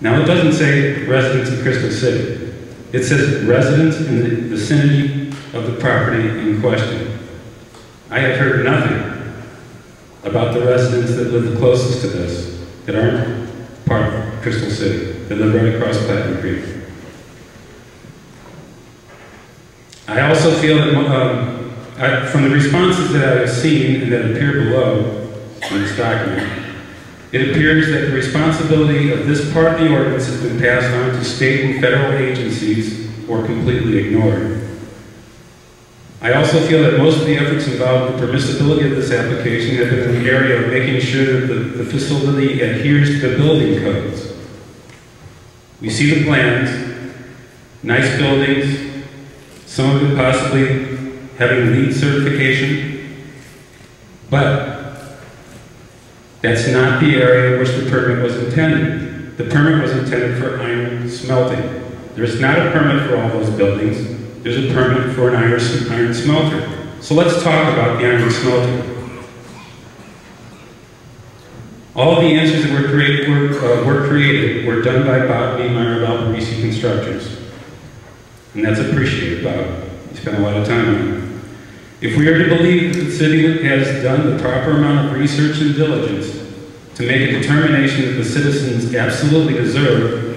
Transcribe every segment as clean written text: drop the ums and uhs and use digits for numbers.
Now, it doesn't say residents of Crystal City. It says residents in the vicinity of the property in question. I have heard nothing about the residents that live the closest to this, that aren't part of Crystal City, that live right across Platinum Creek. I also feel that from the responses that I have seen and that appear below in this document, it appears that the responsibility of this part of the ordinance has been passed on to state and federal agencies or completely ignored. I also feel that most of the efforts involved in the permissibility of this application have been in the area of making sure that the facility adheres to the building codes. We see the plans, nice buildings, some of them possibly having LEED certification, but that's not the area in which the permit was intended. The permit was intended for iron smelting. There's not a permit for all those buildings. There's a permit for an iron smelter. So let's talk about the iron smelter. All of the answers that were created were done by Bob Niemeyer of Alberici Constructors. And that's appreciated, Bob. He spent a lot of time on it. If we are to believe that the city has done the proper amount of research and diligence to make a determination that the citizens absolutely deserve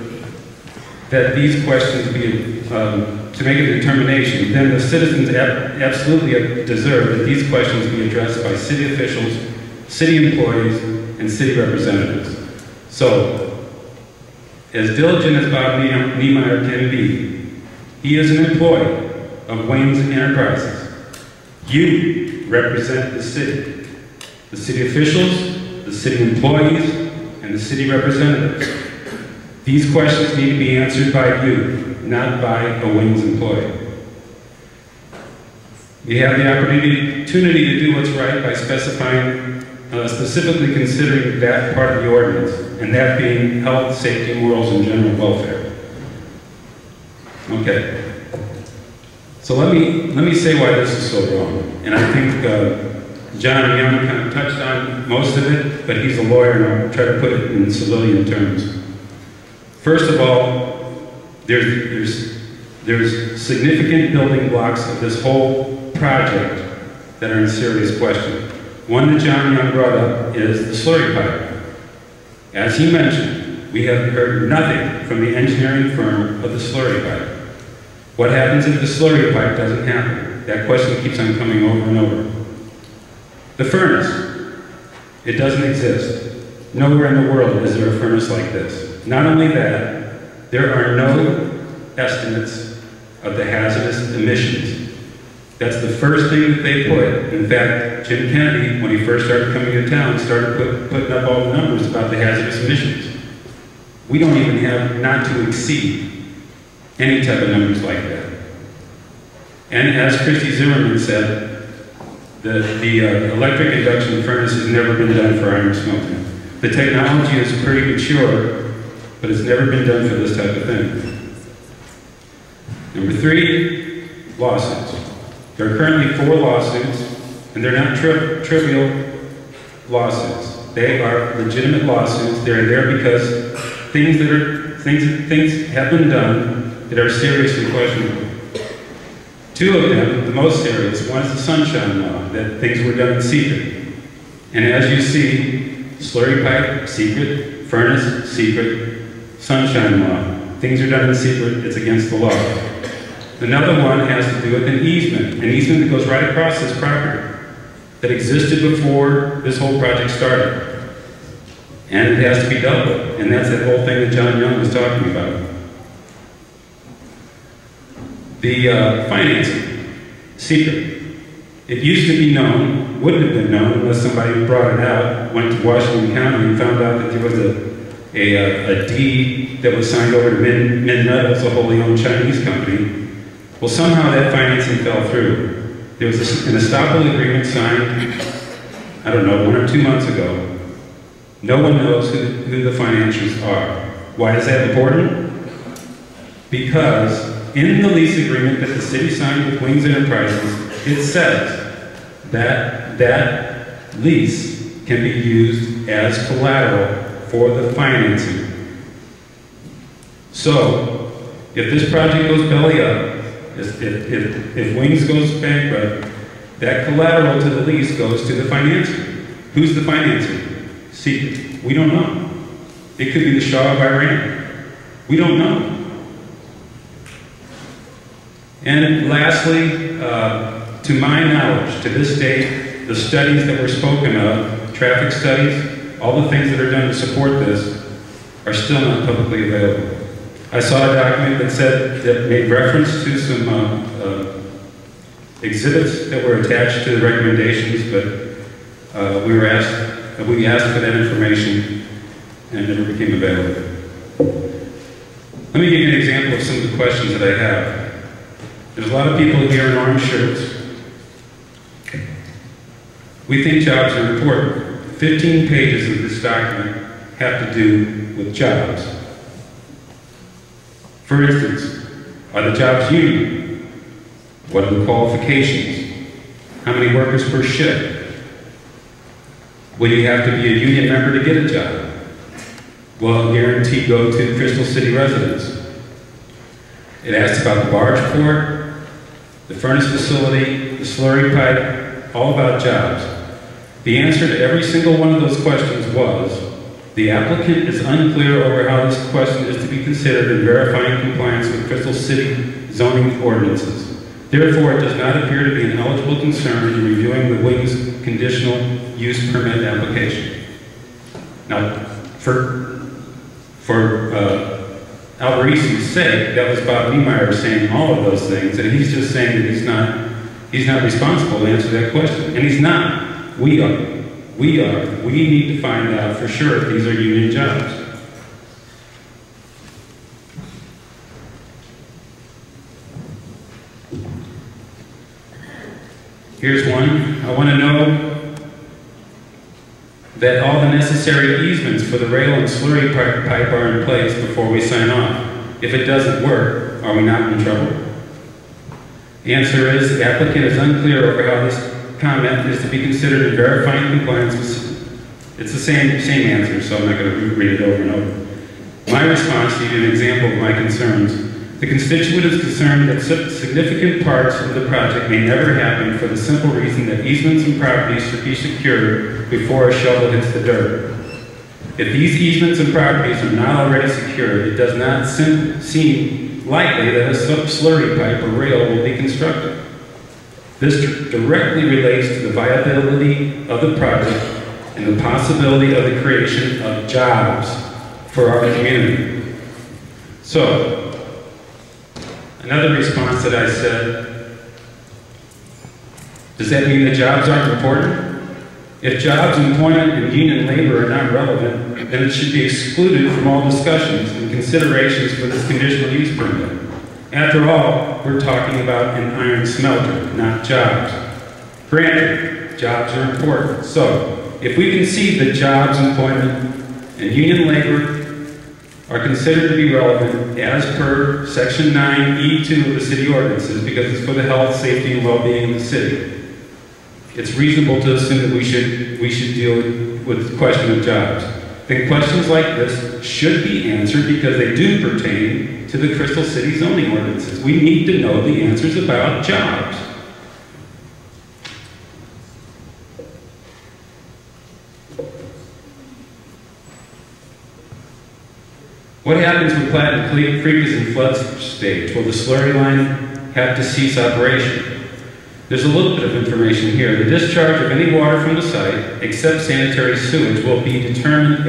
that these questions be, to make a determination, then the citizens absolutely deserve that these questions be addressed by city officials, city employees, and city representatives. So, as diligent as Bob Niemeyer can be, he is an employee of Wayne's Enterprises. You represent the city officials, the city employees, and the city representatives. These questions need to be answered by you, not by a Wayne's employee. You have the opportunity to do what's right by specifying, specifically considering that part of the ordinance, and that being health, safety, morals, and general welfare. Okay. So let me say why this is so wrong. And I think John Young kind of touched on most of it, but he's a lawyer, and I'll try to put it in civilian terms. First of all, there's significant building blocks of this whole project that are in serious question. One that John Young brought up is the slurry pipe. As he mentioned, we have heard nothing from the engineering firm of the slurry pipe. What happens if the slurry pipe doesn't happen? That question keeps on coming over and over. The furnace, it doesn't exist. Nowhere in the world is there a furnace like this. Not only that, there are no estimates of the hazardous emissions. That's the first thing that they put. In fact, Jim Kennedy, when he first started coming to town, started putting up all the numbers about the hazardous emissions. We don't even have not to exceed any type of numbers like that. And as Christy Zimmerman said, the electric induction furnace has never been done for iron smelting. The technology is pretty mature, but it's never been done for this type of thing. Number 3, lawsuits. There are currently 4 lawsuits, and they're not trivial lawsuits. They are legitimate lawsuits. They're there because things have been done that are seriously questionable. 2 of them, the most serious, one is the Sunshine Law, that things were done in secret. And as you see, slurry pipe, secret, furnace, secret, Sunshine Law. Things are done in secret, it's against the law. Another one has to do with an easement that goes right across this property, that existed before this whole project started. And it has to be dealt with, and that's that whole thing that John Young was talking about. The financing, secret. It used to be known, wouldn't have been known unless somebody brought it out, went to Washington County and found out that there was a deed that was signed over to Midmetals, a wholly owned Chinese company. Well, somehow that financing fell through. There was an estoppel agreement signed, I don't know, 1 or 2 months ago. No one knows who the financiers are. Why is that important? Because in the lease agreement that the city signed with Wayne's Enterprises, it says that that lease can be used as collateral for the financing. So, if this project goes belly up, if Wings goes bankrupt, that collateral to the lease goes to the financer. Who's the financer? Secret. We don't know. It could be the Shah of Iran. We don't know. And lastly, to my knowledge, to this date, the studies that were spoken of, traffic studies, all the things that are done to support this, are still not publicly available. I saw a document that made reference to some exhibits that were attached to the recommendations, but we asked for that information and it never became available. Let me give you an example of some of the questions that I have. There's a lot of people here in orange shirts. We think jobs are important. 15 pages of this document have to do with jobs. For instance, are the jobs union? What are the qualifications? How many workers per shift? Will you have to be a union member to get a job? Will guarantee go to Crystal City residents? It asks about the barge port, the furnace facility, the slurry pipe, all about jobs. The answer to every single one of those questions was, the applicant is unclear over how this question is to be considered in verifying compliance with Crystal City zoning ordinances. Therefore, it does not appear to be an eligible concern in reviewing the Wings conditional use permit application. Now, for Alvarez's sake, that was Bob Niemeyer saying all of those things, and he's just saying that he's not responsible to answer that question. And he's not. We are. We need to find out for sure if these are union jobs. Here's one. I want to know that all the necessary easements for the rail and slurry pipe are in place before we sign off. If it doesn't work, are we not in trouble? The answer is the applicant is unclear over how this comment is to be considered in verifying compliance with. It's the same answer, so I'm not going to read it over and over. My response to give you an example of my concerns. The constituent is concerned that significant parts of the project may never happen for the simple reason that easements and properties should be secured before a shovel hits the dirt. If these easements and properties are not already secured, it does not seem likely that a slurry pipe or rail will be constructed. This directly relates to the viability of the project and the possibility of the creation of jobs for our community. So, another response that I said, does that mean that jobs aren't important? If jobs, employment, and union labor are not relevant, then it should be excluded from all discussions and considerations for this conditional use permit. After all, we're talking about an iron smelter, not jobs. Granted, jobs are important. So, if we concede that jobs, employment, and union labor are considered to be relevant as per Section 9E2 of the city ordinances because it's for the health, safety, and well-being of the city, it's reasonable to assume that we should deal with the question of jobs. Then questions like this should be answered because they do pertain to the Crystal City zoning ordinances. We need to know the answers about jobs. What happens when Platte Creek is in flood stage? Will the slurry line have to cease operation? There's a little bit of information here. The discharge of any water from the site, except sanitary sewage, will be determined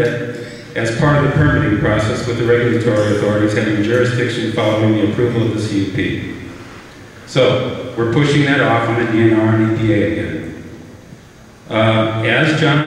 as part of the permitting process with the regulatory authorities having jurisdiction following the approval of the CUP. So, we're pushing that off on the DNR and EPA again. As John